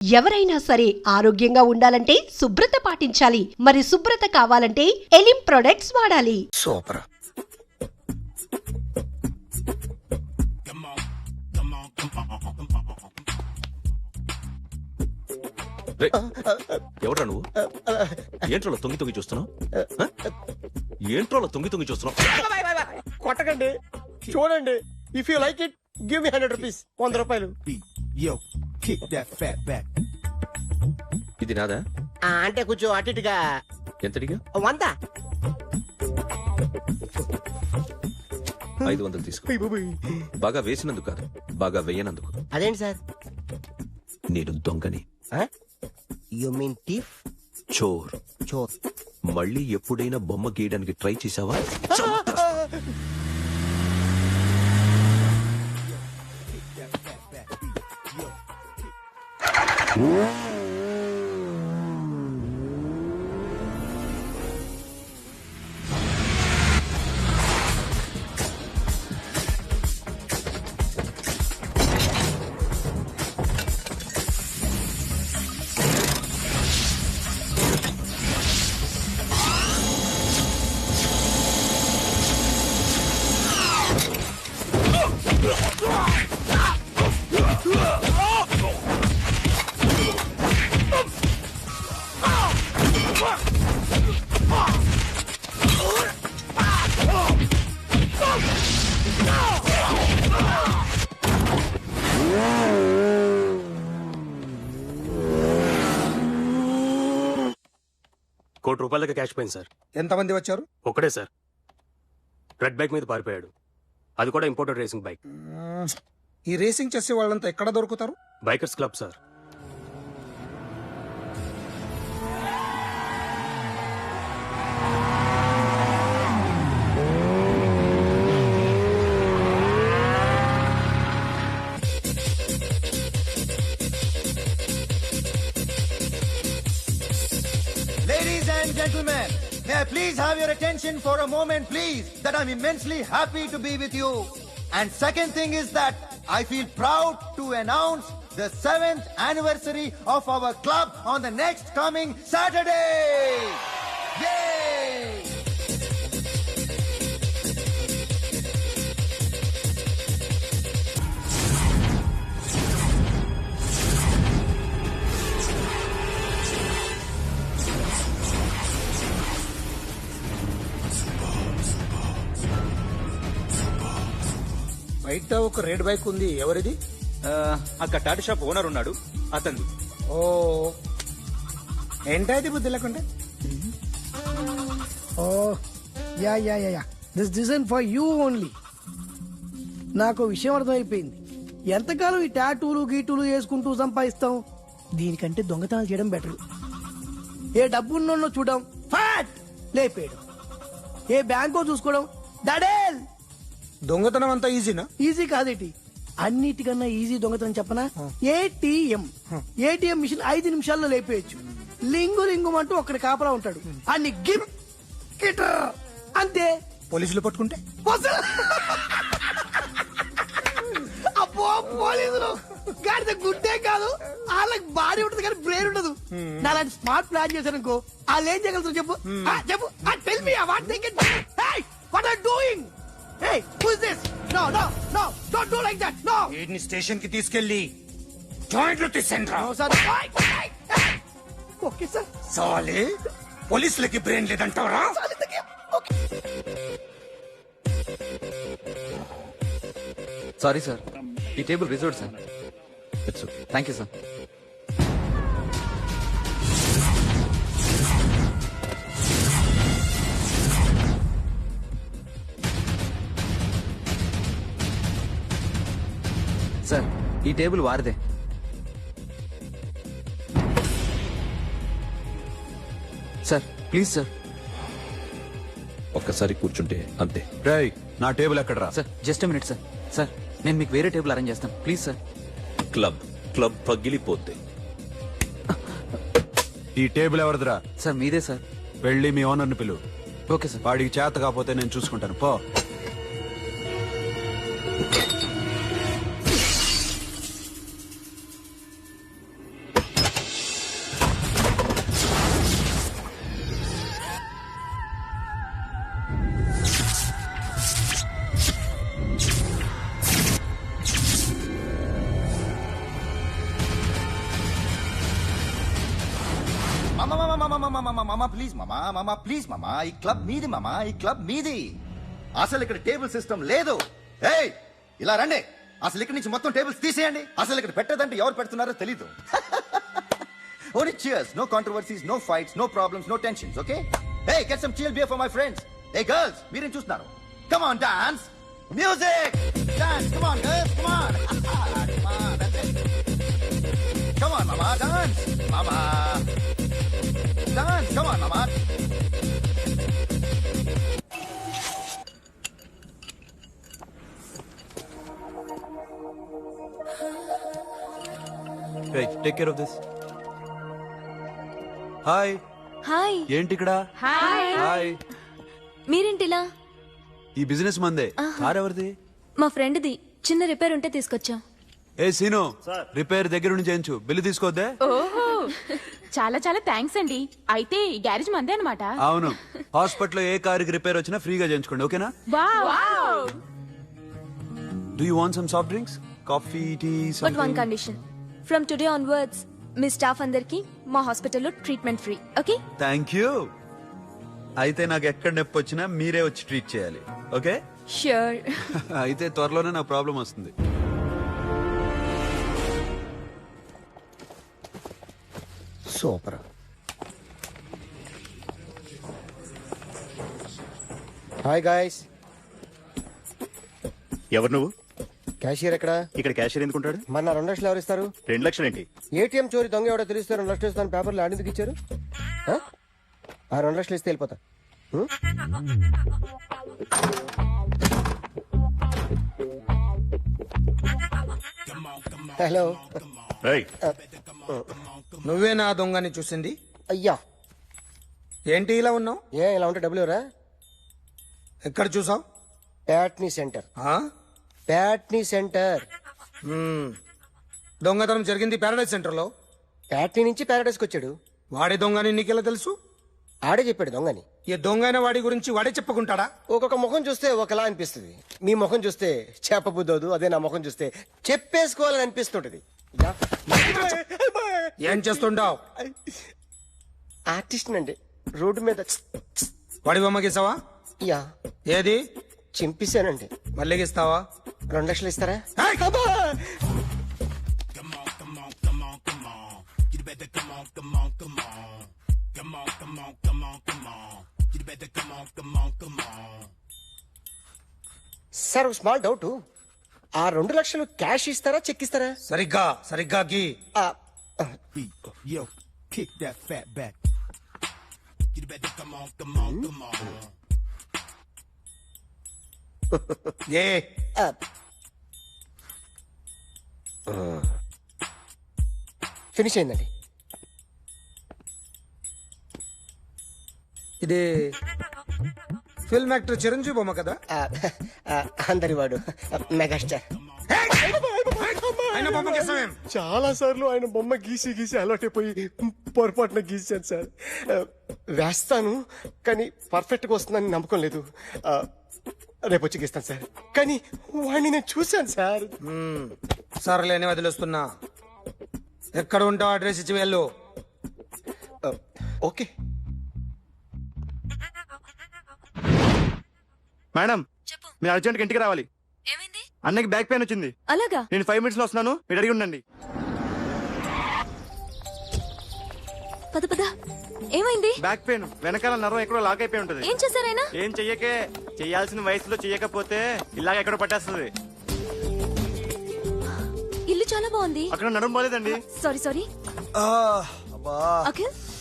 ఎవరైనా సరే ఆరోగ్యంగా ఉండాలంటే శుభ్రత పాటించాలి. మరి శుభ్రత కావాలంటే ఎలిం ప్రొడక్ట్స్ వాడాలి. సూపర్. ఎవడ్రా నువ్వు? ఏంట్రోలో తొంగి చూస్తున్నావు? ఏంట్రోలో తొంగి చూస్తున్నావు? కొట్టకండి, చూడండి. If you like it give me 100 rupees. 100 రూపాయలు. ఇది నాదా? అంటే కొంచెం అటు ఇటుగా. ఎంతడిగా? 100. 500 తీసుకో. బాగా వేసినందుకు కాదు, బాగా వెయ్యనందుకు. అదేంటి సార్? నేను దొంగని. You mean thief? చోర్. చోర్. మళ్ళీ ఎప్పుడైనా బొమ్మ గీయడానికి ట్రై చేసావా? ₹1 కోటి క్యాష్ పోయింది సార్. ఎంతమంది వచ్చారు? ఒక్కడే సార్. రెడ్ బైక్ మీద పారిపోయాడు. అది కూడా ఇంపోర్టెడ్ రేసింగ్ బైక్. ఈ రేసింగ్ చేసే వాళ్ళంతా ఎక్కడ దొరుకుతారు? Bikers club sir. Ladies and gentlemen, may I please have your attention for a moment, please, that I'm immensely happy to be with you. And second thing is that I feel proud to announce the 7th anniversary of our club on the next coming Saturday. Yay! బయట ఒక red bike ఉంది, ఎవరిది? అక్కడ Tata shop owner ఉన్నాడు, అతను. ఓ ఏంటది బుద్ధి లేకుంటే? Oh yeah yeah yeah yeah this design for you only. నాకు విషయం అర్థమైపోయింది. ఎంతకాలం ఈ టాటూలు గీటూలు వేసుకుంటూ సంపాదిస్తాం? దీనికంటే దొంగతనాలు చేయడం బెటర్. ఏ డబ్బున్నో చూడడం, ఫ్యాట్ లేపేయడం. ఏ బ్యాంకో చూసుకోవడం, డడేల్. దొంగతనం అంతా ఈజీనా? ఈజీ కాదేటి, అన్నిటికన్నా ఈజీ దొంగతనం చెప్పనా? ఏటీఎం. ఏటీఎం మిషన్ 5 నిమిషాల్లో లేపేయచ్చు. లింగు లింగు అంటూ ఒకటి కాపలా ఉంటాడు, అన్ని గిమ్ గిటర్ అంతే. పోలీసులు పట్టుకుంటే? అబ్బో పోలీసులు గాడిద గుడ్డే కాదు, వాళ్ళకి బాడీ ఉంటుంది కానీ బ్రెయిన్ ఉండదు. నా అలాంటి స్మార్ట్ ప్లాన్ చేశానుకో, వాళ్ళు ఏం చేయగలుగుతారు చెప్పు? చెప్పు, tell me what they can. Hey what are doing? Hey, who is this? No, no, no, don't do like that, no. వీడిని స్టేషన్ కి తీసుకెళ్లి జాయింట్లు తీసేంద్రా. No, sir. Okay, sir. సాలే పోలీసులకి బ్రెయిన్ లేదంటావరా? సారీ సార్, ఈ table reserve sir. Thank you sir. Sir ఈ table వారిదే. Sir please sir. ఒక్కసారి కూర్చుంటే అంతే. రేయ్, నా టేబుల్ ఎక్కడరా? Sir just minute sir. Sir నేను మీకు వేరే టేబుల్ అరేంజ్ చేస్తాను, ప్లీజ్ సార్. క్లబ్ పగిలిపోద్ది. ఈ టేబుల్ ఎవరిదిరా? సార్ మీదే సార్. వెళ్ళి మీ ఓనర్ని పిలు. Okay sir. వాడికి చేత కాకపోతే నేను చూసుకుంటాను, పో. మామా ప్లీజ్ మామా ప్లీజ్ మామా, ఈ క్లబ్ మీది మామా, ఈ క్లబ్ మీది. అసలు ఇక్కడ టేబుల్ సిస్టమ్ లేదు. ఏయ్ ఇలా రండి, అసలు ఇక్కడ నుంచి మొత్తం టేబుల్స్ తీసేయండి. అసలు ఇక్కడ పెట్టదంటే ఎవరు పెడుతున్నారో తెలీదు. Only cheers, no controversies, no fights, no problems, no tensions, okay? Hey, get some chill beer for my friends. Hey girls, మీరేం చూస్తున్నారు? Come on, dance. Music! Dance, come on girls, come on. Come on, that's it. Come on, mama, dance. Mama. Dance, come on, mama. Take care of this. Hi. Hi. ఏంటి ఇక్కడ? Hi. మీరేంటిలా? ఈ business మందే. Car ఎవరిది? మా ఫ్రెండ్ది. చిన్న repair ఉంటే తీసుకొచ్చా. ఏ scene, repair దగ్గర నుంచి చేయించు, బిల్లు తీసుకోద్దే. ఓహో, చాలా చాలా థ్యాంక్స్ అండి. అయితే ఈ గ్యారేజ్ మందే అనమాట. అవును, హాస్పిటల్లో ఏ కారుకి రిపేర్ వచ్చినా ఫ్రీగా చేయించుకోండి, ఓకేనా? Do you want some soft drinks, coffee, tea? But one condition, from today onwards మీ స్టాఫ్ అందరికి మా హాస్పిటల్లో treatment free, okay? Thank you. అయితే నాకు ఎక్కడ నొప్పి వచ్చినా మీరే వచ్చి ట్రీట్ చేయాలి, ఓకే? ష్యూర్. అయితే త్వరలోనే నాకు ప్రాబ్లం వస్తుంది. సూపర్. Hi guys. ఎవరు నువ్వు? క్యాషియర్ ఎక్కడ? ఇక్కడ క్యాషియర్ ఎందుకుంటాడు? మన 2 లక్షలు ఎవరు ఇస్తారు? 2 లక్షలు ఏంటి? ఏటీఎం చోరీ దొంగ ఎవడో తెలిస్తే 2 లక్షలు ఇస్తాను పేపర్లు ఆడేందుకు ఇచ్చారు? ఆ 2 లక్షలు ఇస్తే వెళ్ళిపోతా. హలో. నువ్వే నా దొంగని చూసింది? అయ్యా, ఏంటి ఇలా ఉన్నావు? ఇలా ఉంటే డబ్బులు ఎవరా? ఎక్కడ చూసావు? ప్యాట్నీ సెంటర్. ప్యాట్నీ సెంటర్. దొంగతనం జరిగింది ప్యారడైజ్ సెంటర్ లో. ప్యాట్నీ నుంచి ప్యారడైజ్కి వచ్చాడు. వాడే దొంగని నీకెలా తెలుసు? ఆడే చెప్పాడు దొంగని. ఈ దొంగైన వాడి గురించి వాడే చెప్పుకుంటాడా? ఒక్కొక్క ముఖం చూస్తే ఒకలా అనిపిస్తుంది. మీ ముఖం చూస్తే చెప్పబుద్దోదు, అదే నా ముఖం చూస్తే చెప్పేసుకోవాలని అనిపిస్తుంటది. ఏం చేస్తుంటావు? ఆర్టిస్ట్ అండి. రోడ్డు మీద వాడి బొమ్మ గీసావా? యా. ఏది? చింపేశానండి. మళ్ళీ గీస్తావా? 2 లక్షలు ఇస్తారా? సార్, ఒక స్మాల్ డౌట్. ఆ 2 లక్షలు క్యాష్ ఇస్తారా, చెక్ ఇస్తారా? సరిగ్గా గీ. ఏ ఫినిష్ అయిందండి. ఇది ఫిల్మ్ యాక్టర్ చిరంజీవి బొమ్మ కదా? అందరి వాడు మెగాస్టార్. ఆయన బొమ్మ గీసావేం? చాలా సార్లు ఆయన బొమ్మ గీసి గీసి అలవాటైపోయి పొరపాటున గీసాను సార్. వేస్తాను, కానీ పర్ఫెక్ట్ గా వస్తుందని నమ్మకం లేదు. రేపు వచ్చి గీస్తాను సార్. కానీ వాడిని నేను చూశాను సార్. సర్లేని వదిలేస్తున్నా. ఎక్కడ ఉంటావు అడ్రస్ ఇచ్చి వెళ్ళు. ఓకే మేడం, చెప్పు. మీరు అర్జెంట్ ఇంటికి రావాలి. ఏమైంది? అన్నకి బ్యాక్ పెయిన్ వచ్చింది. అలాగా? నేను 5 minutes లో వస్తున్నాను, మీరు అడిగి ఉండండి. పద పద. ఏమైంది? బ్యాక్ పెయిన్, వెనకాల నరం ఎక్కడో లాక్ అయిపోయి ఉంటుంది. ఏం చేశారైనా? ఏం చెయ్యకే, చెయ్యాల్సిన వయసులో చెయ్యకపోతే ఇలాగ ఎక్కడో పట్టేస్తుంది. ఇల్లు చాలా బాగుంది. అక్కడ నడుము పోలేదండి. Sorry.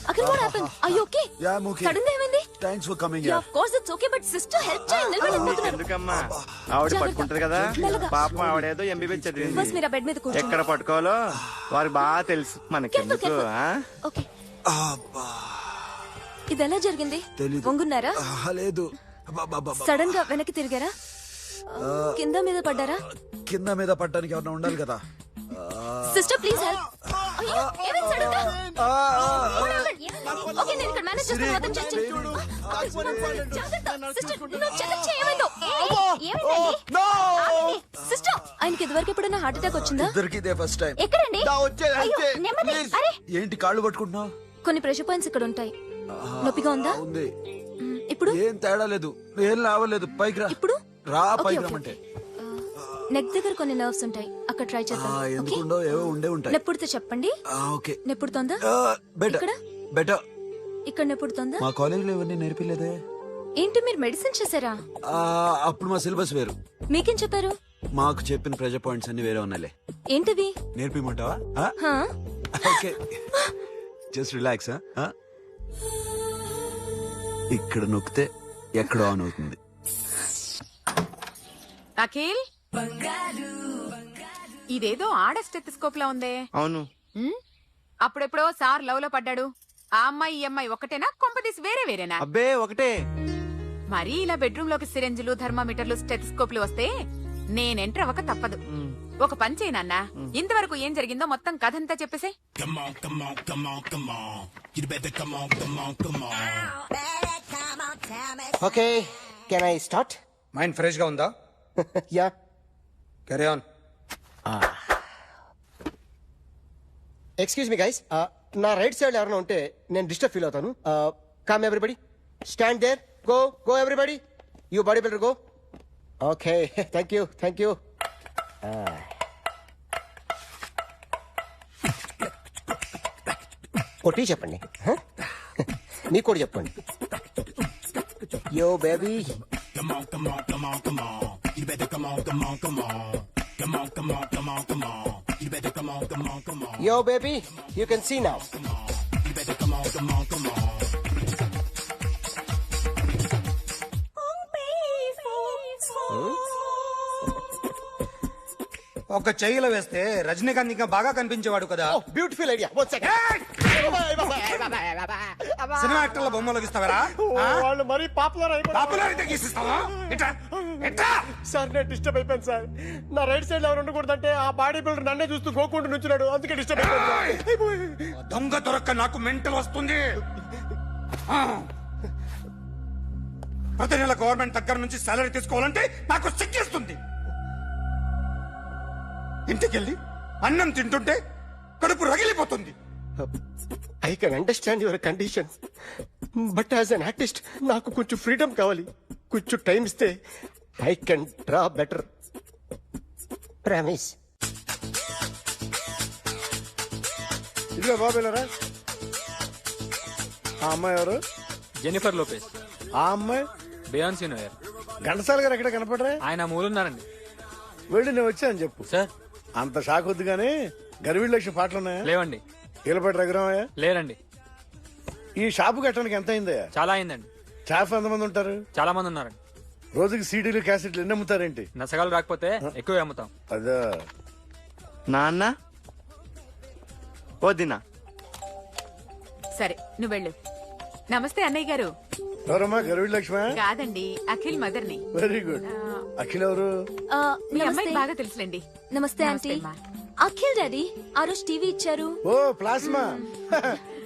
Akhil what happened? Are you okay? Yeah, I'm okay. Sudden గా ఏమైంది? Thanks for coming. Yeah, of course it's okay, but sister help చేయండి. నిలబడలేకపోతున్నారు. ఎందుకమ్మా, ఆవిడ పట్టుకుంటది కదా. మెల్లగా. పాపం ఆవిడేదో ఎంబీబీఎస్ ఫస్ట్ చదివింది. మీరు ఆ బెడ్ మీద కూర్చోండి. ఎక్కడ పట్టుకోవాలో వారికి బాగా తెలుసు, మనకెందుకు? Careful. ఓకే. ఇది ఎలా జరిగింది? వంగున్నారా? లేదు, సడన్ గా వెనక్కి తిరిగారా? కింద మీద పడ్డారా? కింద మీద పడ్డానికి ఎవరైనా ఉండాలి కదా. Sister please help. అయ్యో, ఏమైంది సడన్ గా? ఓకే, నేను ఇక్కడ మేనేజ్ చేస్తాను. మొత్తం చెక్ చేయండి. సిస్టర్, నువ్వు చెక్ చేయి. ఏమైందో? సిస్టర్, ఆయనకి ఇదివరకు ఎప్పుడైనా హార్ట్ అటాక్ వచ్చిందా? ఇద్దరికి ఇదే ఫస్ట్ టైం. ఎక్కడండి? వచ్చేది అయ్యో, అంతే. నెమ్మది. Please. అరే, ఏంటి కాళ్ళు పట్టుకుంటున్నావు? కొన్ని ప్రెషర్ పాయింట్స్ ఇక్కడ ఉంటాయి. నొప్పిగా ఉందా? ఉంది. ఇప్పుడు ఏం తేడా లేదు, ఏం లావలేదు. పైకి రా. ఇప్పుడు రా, ఓకే, పైకి ఓకే, రమ్మంటే. నెక్ దగ్గర కొన్ని నర్వ్స్ ఉంటాయి, అక్కడ ట్రై చేద్దాం. ఓకే? ఎందుకుండో ఏవో ఉండే ఉంటాయి. నెప్పుడుతో చెప్పండి. ఓకే. నెప్పుడుతోందా? బెటర్ ఇక్కడ బెటర్. ఇక్కడ నెప్పుడుతోందా? మా కాలేజీలో ఎవరిని నేర్పిలేదే. ఏంటి మీరు మెడిసిన్ చేశారా? అప్పుడు మా సిలబస్ వేరు. మీకేం చెప్పారు? మాకు చెప్పిన ప్రెజర్ పాయింట్స్ అన్ని వేరే ఉన్నాయిలే. ఏంటివి? నేర్పిమంటావా? హా? Okay, just relax. ఇక్కడ నొక్కితే ఎక్కడ ఆన్ అవుతుంది. అఖిల్, ఇదేదో ఆడ స్టెథోస్కోప్ లా ఉందే. అవును. అప్పుడెప్పుడో సార్ లవ్ లో పడ్డాడు. ఆ అమ్మాయి ఈ అమ్మాయి ఒకటేనా, కొంపదీసి వేరే వేరేనా? అబ్బే ఒకటే. మరి ఇలా బెడ్రూమ్ లోకి సిరెంజులు, థర్మామీటర్లు, స్టెథోస్కోప్లు వస్తే నేను ఎంటర్ అవ్వక తప్పదు. ఒక పని చేయనన్నా, ఇంతవరకు ఏం జరిగిందో మొత్తం కథంతా చెప్పేసే. Okay, can I start? Mind fresh గా ఉందా? Yeah. Carry on. Excuse me guys, నా రైట్ సైడ్ ఎవరైనా ఉంటే నేను డిస్టర్బ్ ఫీల్ అవుతాను. Come everybody, stand there, go go everybody, you body builder go. Okay, thank you thank you. కొట్టి చెప్పండి, మీకు కూడా చెప్పండి. Yo baby, yo baby, you can see now. ఒక చెయ్యిలో వేస్తే రజనీకాంత్ ఇంకా బాగా కనిపించేవాడు కదా. Oh, beautiful idea. One second. సినిమా యాక్టర్ల బొమ్మలు గీస్తావరా? వాళ్ళు మరీ పాపులర్ అయిపోయారు. పాపులారిటీ గీసిస్తావా? సార్ నేను డిస్టర్బ్ అయిపోయాను సార్. నా రైట్ సైడ్ ఎవరు ఉండకూడదంటే ఆ బాడీ బిల్డర్ నన్నే చూస్తూ గోకుంటూ నుంచున్నాడు, అందుకే డిస్టర్బ్ అయిపోయాను. దొంగ దొరక్క నాకు మెంటల్ వస్తుంది. ప్రతి నెల గవర్నమెంట్ దగ్గర నుంచి సాలరీ తీసుకోవాలంటే నాకు సిగ్గేస్తుంది. ఇంటికెళ్ళి అన్నం తింటుంటే కడుపు రగిలిపోతుంది. I can understand your condition, but as an artist నాకు కొంచెం ఫ్రీడమ్ కావాలి. కొంచెం టైం ఇస్తే I can draw better. Promise. ఇదిగో బాబేలరా, ఆ అమ్మాయి ఎవరు? Jennifer Lopez. ఆ అమ్మాయి బియాన్సీ నోయర్. ఘంటసాల గారు ఎక్కడ కనపడరా? ఆయన మూలున్నారండి. వెళ్ళి నేను వచ్చాను చెప్పు. సార్ అంత షాక్ వద్దు గానీ గర్వీళ్ళ లక్ష పాటలు ఉన్నాయా? లేవండి. కీలపాటి రఘురామయ్య లేరండి. ఈ షాపు కట్టడానికి ఎంత అయిందయ్యా? చాలా అయిందండి. స్టాఫ్ ఎంతమంది ఉంటారు? చాలా మంది ఉన్నారండి. రోజుకి సీడీలు క్యాసెట్లు ఎన్ని అమ్ముతారేంటి? నసగాలు రాకపోతే ఎక్కువ అమ్ముతాం. అదా నాన్న వదినా. సరే నువ్వు వెళ్ళు. నమస్తే అన్నయ్య గారు. ఎవరమ్మా? గర్వీళ్ళ లక్ష్మ? కాదండి, అఖిల్ మదర్ని. Very good. అఖిల్ ఎవరు? మీ అమ్మాయి బాగా తెలుసులేండి. నమస్తే ఆంటీ. అఖిల్ డాడీ ఆ రోజు టీవీ ఇచ్చారు. ఓ ప్లాస్మా.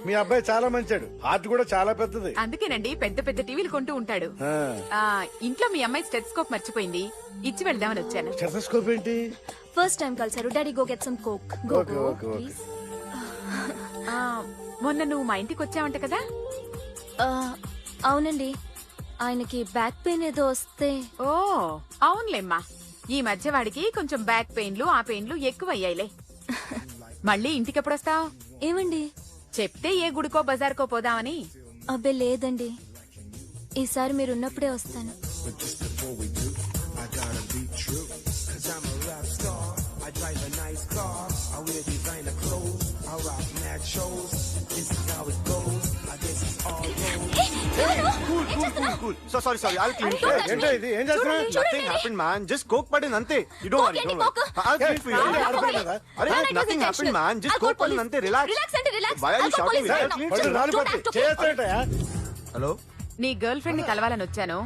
మీ అబ్బాయి చాలా మంచాడు, హార్ట్ కూడా చాలా పెద్దది. అందుకేనండి పెద్ద పెద్ద టీవీలు కొంటూ ఉంటాడు. ఇంట్లో మీ అమ్మాయి స్టెథోస్కోప్ మర్చిపోయింది, ఇచ్చి వెళ్దామని వచ్చాను. స్టెథోస్కోప్ ఏంటి? ఫస్ట్ టైం కలిసారు. Daddy go get some coke. Go go please. మొన్న నువ్వు మా ఇంటికి వచ్చావంట కదా? అవునండి, ఆయనకి బ్యాక్ పెయిన్ ఏదో వస్తే. ఓ అవునులేమ్మా, ఈ మధ్య వాడికి కొంచెం బ్యాక్ పెయిన్లు ఆ పెయిన్లు ఎక్కువ అయ్యాయిలే. మళ్ళీ ఇంటికి ఎప్పుడు వస్తావు? ఏమండి చెప్తే ఏ గుడికో బజార్కో పోదామని. అబ్బే లేదండి, ఈసారి మీరున్నప్పుడే వస్తాను. So sorry, I'll clean. ఏంటో ఇది? ఏం చేస్తున్నా? Nothing happened, man. Just coke పడింది అంతే. You don't worry, don't worry. I'll clean for you. అరే nothing happened, man. Just coke పడింది అంతే. Relax. Why are you shouting? I'll clean for you. Hello, నీ గర్ల్ ఫ్రెండ్ ని కలవాలని వచ్చాను,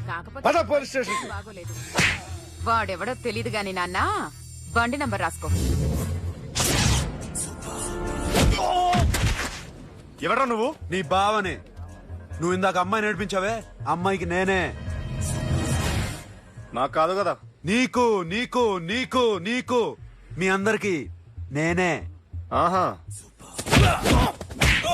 కాకపోతే పద పోలీస్ స్టేషన్. బాగోలేదు. వాడెవడో తెలీదు గాని నాన్న, బండి నంబర్ రాసుకో. ఎవరా నువ్వు? నీ బావనే. నువ్వు ఇందాక అమ్మాయి నేర్పించావే, అమ్మాయికి నేనే. నాకు కాదు కదా. నీకు నీకు నీకు నీకు మీ అందరికి నేనే. ఆహా. నీ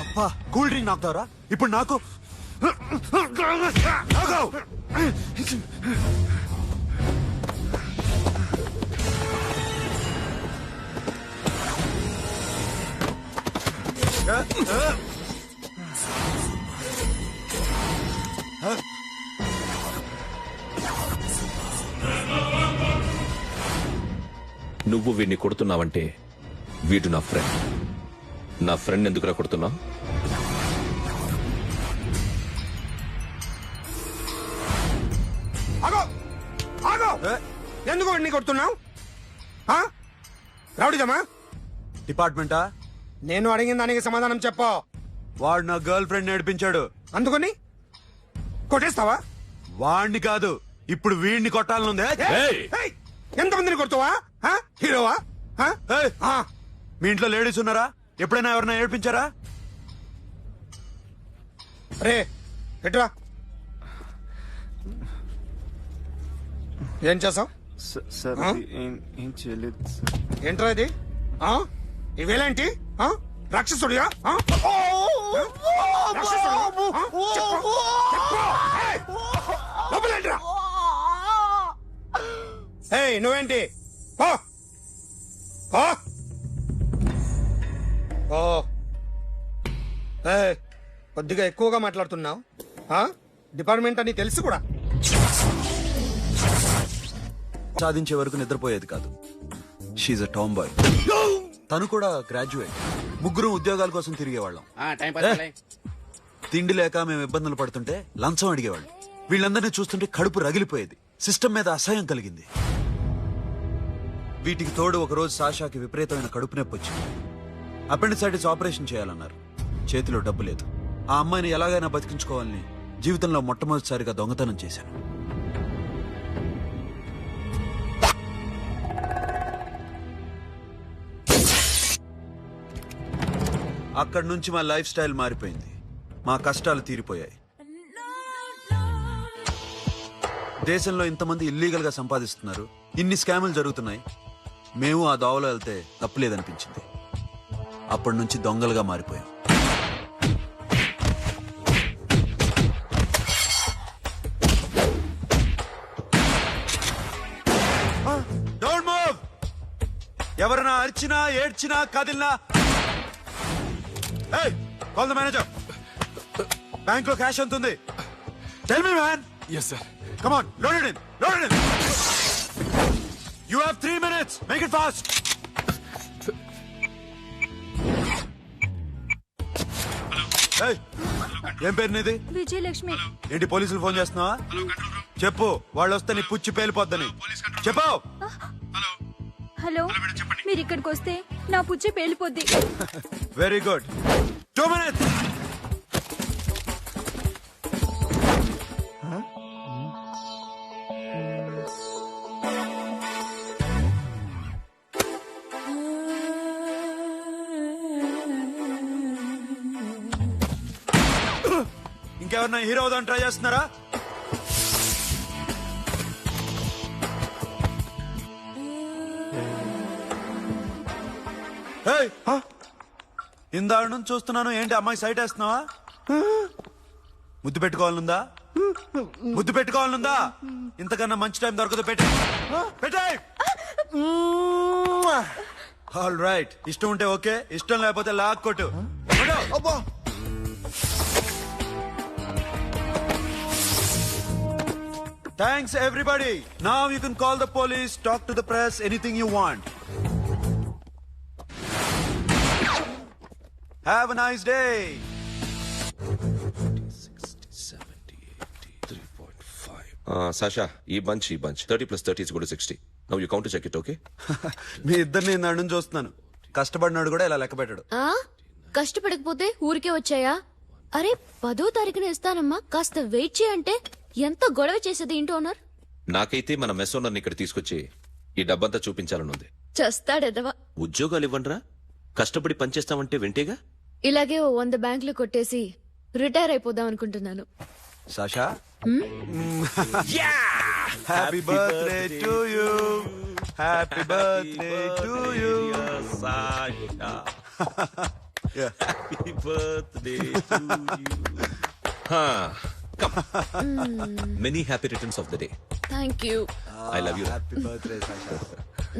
అబ్బా కూల్ డ్రింక్ నాకుతారా ఇప్పుడు నాకు నువ్వు వీడిని కొడుతున్నావంటే వీడు నా ఫ్రెండ్. నా ఫ్రెండ్ ఎందుకురా కొడుతున్నావు? ఆగో ఆగో ఎందుకు వాడిని కొడుతున్నావు? రౌడీజమా? డిపార్ట్మెంటా? నేను అడిగిన దానికి సమాధానం చెప్పు. వాడు నా గర్ల్ ఫ్రెండ్ నేర్పించాడు. అందుకని కొట్టేస్తావా? వాడిని కాదు, ఇప్పుడు వీడిని కొట్టాలనుందే. ఎంతమందిని కొడుతావా? హీరోవా? మీ ఇంట్లో లేడీస్ ఉన్నారా? ఎప్పుడైనా ఎవరైనా ఏడ్పించారా? రే ఎట్రా, ఏం చేసావు? ఏం చేయలేదు. ఏంట్రా ఇది? ఇవేలాంటి రాక్షసుడియా? నువ్వేంటి? కొద్దిగా ఎక్కువగా మాట్లాడుతున్నావు. డిపార్ట్మెంట్ అని తెలిసి కూడా సాధించే వరకు నిద్రపోయేది కాదు. She's a tomboy. తను కూడా గ్రాడ్యుయేట్. ముగ్గురు ఉద్యోగాల కోసం తిరిగేవాళ్ళం. తిండి లేక మేము ఇబ్బందులు పడుతుంటే లంచం అడిగేవాళ్ళం. వీళ్ళందరినీ చూస్తుంటే కడుపు రగిలిపోయేది. సిస్టమ్ మీద అసహ్యం కలిగింది. వీటికి తోడు ఒకరోజు సాషాకి విపరీతమైన కడుపు నొప్పి వచ్చింది. అపెండిసైటిస్ ఆపరేషన్ చేయాలన్నారు. చేతిలో డబ్బు లేదు. ఆ అమ్మాయిని ఎలాగైనా బతికించుకోవాలని జీవితంలో మొట్టమొదటిసారిగా దొంగతనం చేశాను. అక్కడి నుంచి మా లైఫ్ స్టైల్ మారిపోయింది. మా కష్టాలు తీరిపోయాయి. దేశంలో ఇంతమంది ఇల్లీగల్ గా సంపాదిస్తున్నారు, ఇన్ని స్కాములు జరుగుతున్నాయి. మేము ఆ దోవలో వెళ్తే తప్పులేదనిపించింది. అప్పటి నుంచి దొంగలుగా మారిపోయాం. Don't move. ఎవరైనా అరిచినా ఏడ్చినా కదిలినా కాల్ ద మేనేజర్. బ్యాంక్ లో క్యాష్ ఎంత ఉంది? Tell me man. Yes sir. Come on, load it in, load it in. You have 3 minutes. Make it fast. ఏం పేరు నీది? విజయలక్ష్మి. ఏంటి పోలీసులు ఫోన్ చేస్తున్నావా? చెప్పు, వాళ్ళు వస్తే నీ పుచ్చి పేలిపోద్దని చెప్పు. హలో, మీరు ఇక్కడికి వస్తే నా పుచ్చి పేలిపోద్ది. Very good. 2 minutes. ఇంకెవరన్నా హీరో అవుదాం ట్రై చేస్తున్నారా? ఇందాక నుంచి చూస్తున్నాను. ఏంటి అమ్మాయి సైట్ వేస్తున్నావా? ముద్దు పెట్టుకోవాలనుందా? ముద్దు పెట్టుకోవాలనుందా? ఇంతకన్నా మంచి టైం దొరకదు. పెట్టే. All right. ఇష్టం ఉంటే ఓకే, ఇష్టం లేకపోతే లాక్ కొట్టు. Thanks everybody. Now you can call the police, talk to the press, anything you want. Have a nice day. 60, 70, 80, 3.5. Sasha ఈ bunch 30 + 30 = 60. Now you count check it. Okay, మీ ఇద్దరిని నన్ను చూస్తున్నాను. కష్టపడినాడు కూడా ఇలా లెక్క పెట్టాడు. కష్టపడకపోతే ఊరికే వచ్చాయా? అరే 10వ తారీఖున ఇస్తానమ్మా, కాస్త వెయిట్ చేయంటే ఎంత గొడవ చేసేది ఏంటి ఓనర్. నాకైతే మన మెస్ ఓనర్ని ఇక్కడ తీసుకొచ్చి ఈ డబ్బంతా చూపించాలని ఉంది. చస్తాడెదవా. ఉద్యోగాలు ఇవ్వండిరా, కష్టపడి పనిచేస్తామంటే వింటేగా. ఇలాగే 100 బ్యాంకులు కొట్టేసి రిటైర్ అయిపోదాం అనుకుంటున్నాను. Sasha, happy birthday to you, happy birthday to you Sasha, happy birthday to you. Many happy returns of the day. Thank you. I love you. Happy birthday Sasha.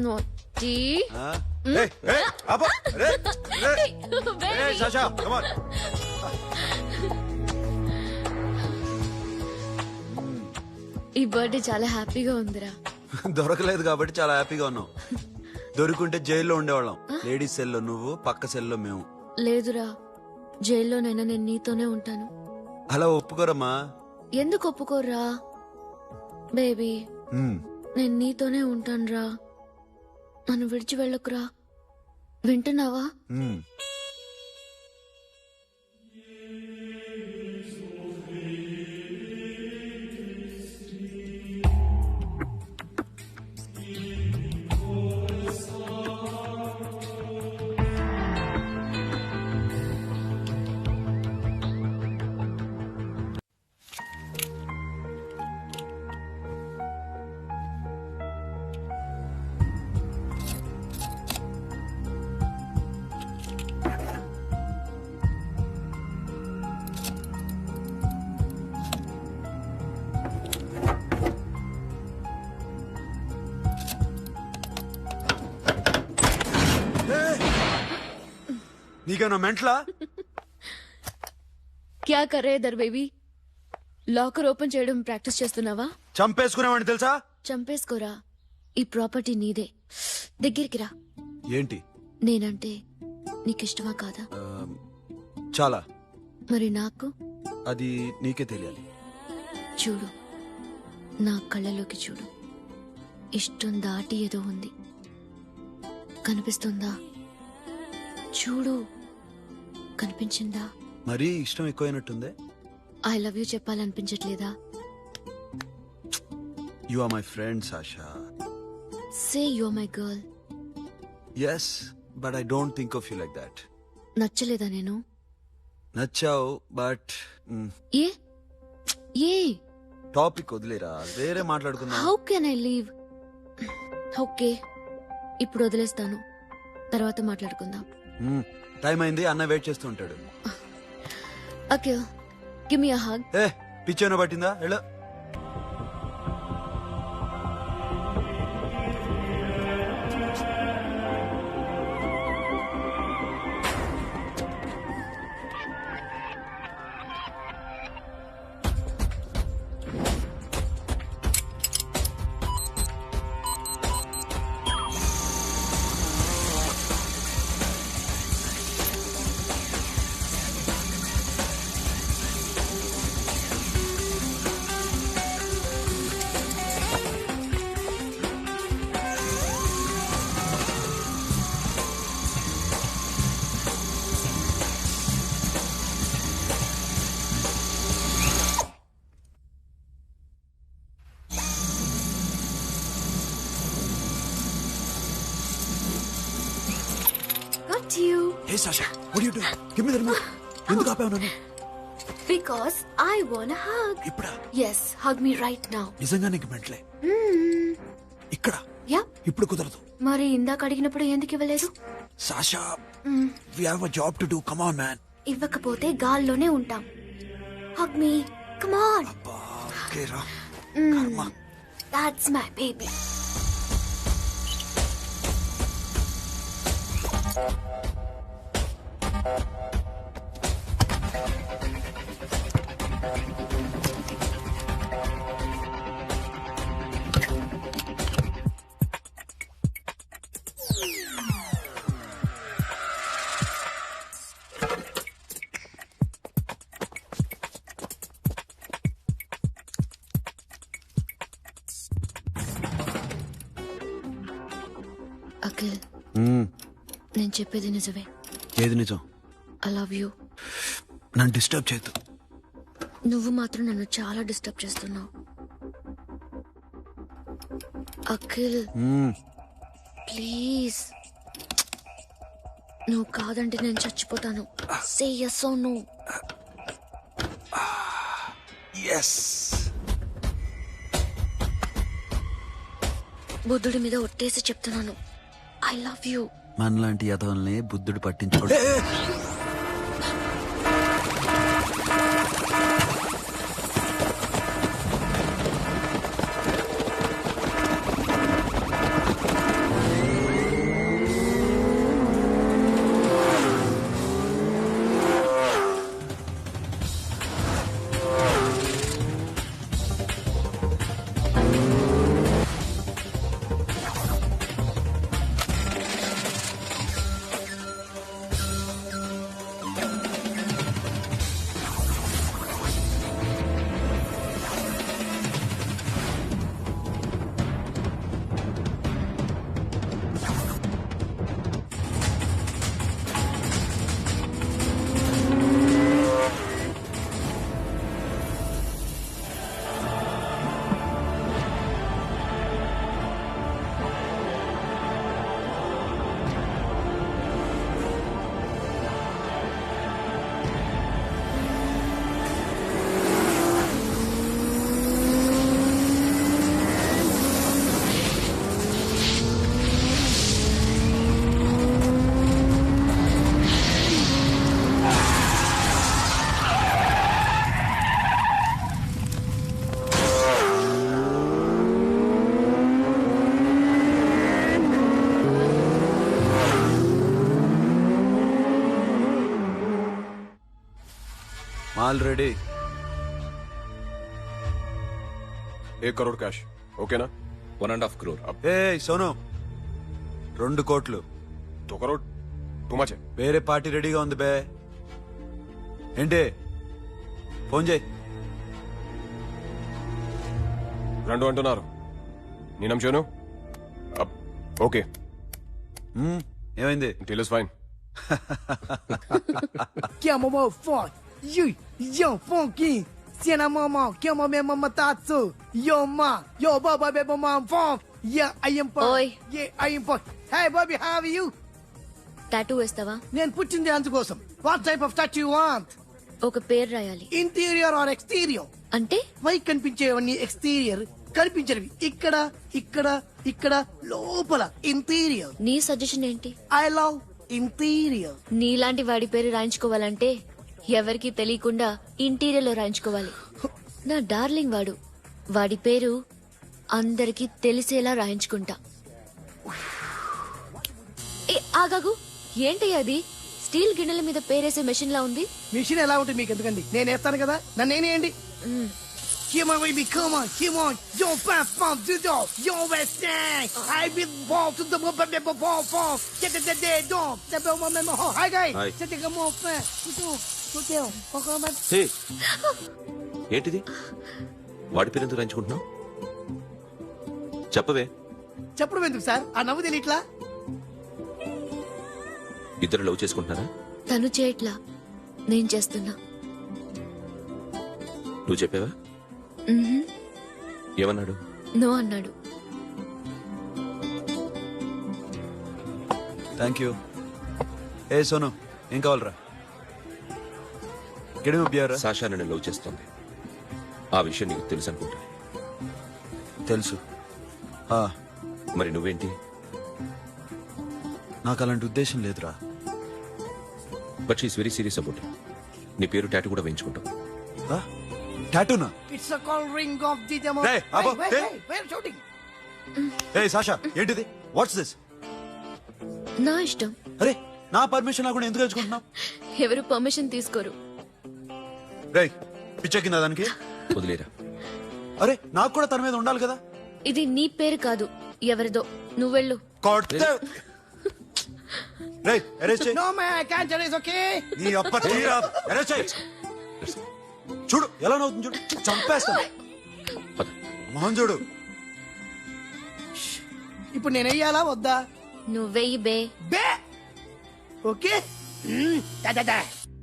Naughty. Sasha, come on. ఈ birthday చాలా హ్యాపీగా ఉందిరా. దొరకలేదు కాబట్టి చాలా హ్యాపీగా ఉన్నాం. దొరికింటే జైల్లో ఉండేవాళ్ళం. లేడీస్ సెల్లో నువ్వు, పక్క సెల్లో మేము. లేదురా, జైల్లోనైనా నేను నీతోనే ఉంటాను. అలా ఒప్పుకోరమ్మా. ఎందుకు ఒప్పుకోర్రా బేబీ? నేను నీతోనే ఉంటానురా, నన్ను విడిచి వెళ్ళకురా. వింటున్నావా? నీకేనా మెంట్లా? క్యా కరే దర్ బేబీ? లాకర్ ఓపెన్ చేయడం ప్రాక్టీస్ చేస్తున్నావా? చంపేసుకునేవాడిని తెలుసా? చంపేసుకోరా, ఈ ప్రాపర్టీ నీదే. దగ్గరికి రా. ఏంటి? నేనంటే నీకిష్టమా కాదా? చాలా. మరి నాకు? అది నీకే తెలియాలి. చూడు, నా కళ్ళలోకి చూడు. ఇష్టం దాటి ఏదో ఉంది, కనిపిస్తుందా? చూడు, కనిపించిందా? మరీ ఇష్టం ఎక్కువైనట్టుందే. ఐ లవ్ యూ చెప్పాలనిపించట్లేదా? You are my friend Sasha. Say you are my girl. Yes, but I don't think of you like that. నచ్చలేదా నేను? నచ్చావు, బట్ ఏ ఏ టాపిక్ వదిలేరా, వేరే మాట్లాడుకుందాం. How can I leave? Okay, ఇప్పుడు వదిలేస్తాను, తర్వాత మాట్లాడుకుందాం. టైం అయింది, అన్న వెయిట్ చేస్తూ ఉంటాడు. Okay, give me a hug. ఏ పిచ్చేనో పట్టిందా? వెళ్ళు. Hey Sasha, what are you doing? Give me the remote. ఎందుకు ఆపావు నన్ను? Because I want a hug. ఇప్పుడా? Yes, hug me right now. నిజంగా నీకు మెంట్లే? ఇక్కడ? యా. ఇప్పుడు కుదరదు. మరి ఇందాక అడిగినప్పుడు ఎందుకు ఇవ్వలేదు? Sasha, we have a job to do. Come on, man. ఇవ్వకపోతే గాల్లోనే ఉంటాం. Hug me. Come on. అబ్బా, ఓకే రా. కర్మ. That's my baby. అఖిల్ నేను చెప్పేది నిజమే. ఏది నిజం? I love you. నన్ను డిస్టర్బ్ చేయొద్దు. నువ్వు మాత్రం నన్ను చాలా డిస్టర్బ్ చేస్తున్నావు అఖిల్. ప్లీజ్, నువ్వు కాదంటే నేను చచ్చిపోతాను. సే yes or no. ఎస్. బుద్ధుడి మీద ఒట్టేసి చెప్తున్నాను, ఐ లవ్ యూ. మనలాంటి యథవల్ని బుద్ధుడు పట్టించుకోడు. Already 1 crore cash. ఓకేనా? 1.5 crore. ఏ సోను, 2 కోట్లు. 2 crore టూ మచ్. వేరే పార్టీ రెడీగా ఉంది బే. ఏంటి? ఫోన్ చేయి. 2 అంటున్నారు. నేనం చేయను. ఓకే. ఏమైంది? Deal is fine. Que mamão forte. Yo, funky. Cena mamão, que mamão mamatatsu. Yo ma, yo baba beba mam funk. Yeah, I am funk. Oi. Yeah, I am funk. Hey Bobby, how are you? Tattoo వేస్తావా? నేను పుట్టింది అందుకోసం. What type of tattoo you want? ఒక పేరు రాయాలి. Interior or exterior? అంటే పైకి కనిపించేవన్నీ exterior, కనిపించేవి ఇక్కడ ఇక్కడ ఇక్కడ లోపల ఇంటీరియర్. నీ సజెషన్ ఏంటి? I love interior. నీలాంటి వాడి పేరు రాయించుకోవాలంటే ఎవరికి తెలియకుండా ఇంటీరియర్ లో రాయించుకోవాలి. నా డార్లింగ్ వాడు. వాడి పేరు అందరికి తెలిసేలా రాయించుకుంటా. ఏ ఆగాగు, ఏంటి అది? స్టీల్ గిన్నెల మీద పేరేసే మెషిన్ లా ఉంది. మిషన్ ఎలా ఉంటుంది మీకు ఎందుకండి? నేను వేస్తాను కదా, నన్ను నేనేయండి. Come on, baby, come on, come on. Yo, pam, do do. Yo, West End. I will ball to the ball. Get the dead dog. The bell, my Hi, guys. Hi. Set the more fan. Hotel. హే, ఏంటిది? వాడి పేరు ఎందుకు రాయించుకుంటున్నావు? చెప్పవే. చెప్పడం ఎందుకు sir? ఆ నవ్వు తెలియట్లా? ఇద్దరు లవ్ చేసుకుంటున్నారా? తను చేయట్లా, నేను చేస్తున్నా. నువ్వు చెప్పావా? ఏమన్నాడు? నో అన్నాడు. Thank you. ఏ సోను, ఏం కావాలరా? సాషా నన్ను లవ్ చేస్తుంది. ఆ విషయం నీకు తెలుసు అనుకుంటా. తెలుసు. మరి నువ్వేంటి? నాకు అలాంటి ఉద్దేశం లేదురా. But she's very serious about. నీ పేరు టాటూ కూడా వేయించుకుంటావు. టాటూనా? It's a call ring of the demo. Hey, Abo, hey. Where shooting? Hey Sasha, ఏంటిది? What's this? నా ఇష్టం. అరే, నా పర్మిషన్ లేకుండా ఎందుకు ఎంచుకుంటున్నావు? ఎవరు పర్మిషన్ తీసుకోరు. రే, పిచ్చెక్కిందా దానికి? వదిలేరా. అరే, నాకు కూడా తన మీద ఉండాలి కదా. ఇది నీ పేరు కాదు, ఎవరిదో. నువ్వెళ్ళు. No man, I can't tell. It's okay. నీ అప్ప తీరా. అరెస్ట్ చేయి. చూడు ఎలా నవ్వుతుంది, చూడు. చంపేస్తాను. మొహం చూడు. ఇప్పుడు నేను వెయ్యాలా వద్దా? నువ్వెయ్యి బే. ఓకే